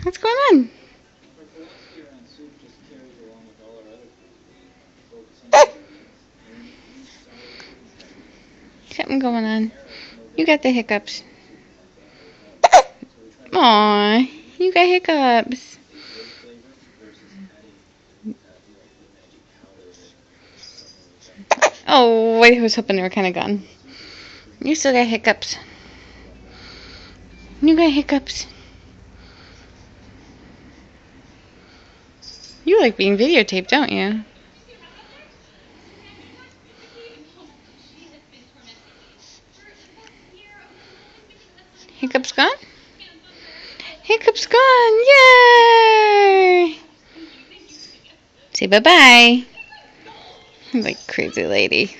What's going on? Something going on. You got the hiccups. Aw, you got hiccups. Oh, I was hoping they were kind of gone. You still got hiccups. You got hiccups. You like being videotaped, don't you? Hiccups gone? Hiccups gone! Yay! Say bye-bye. Like crazy lady.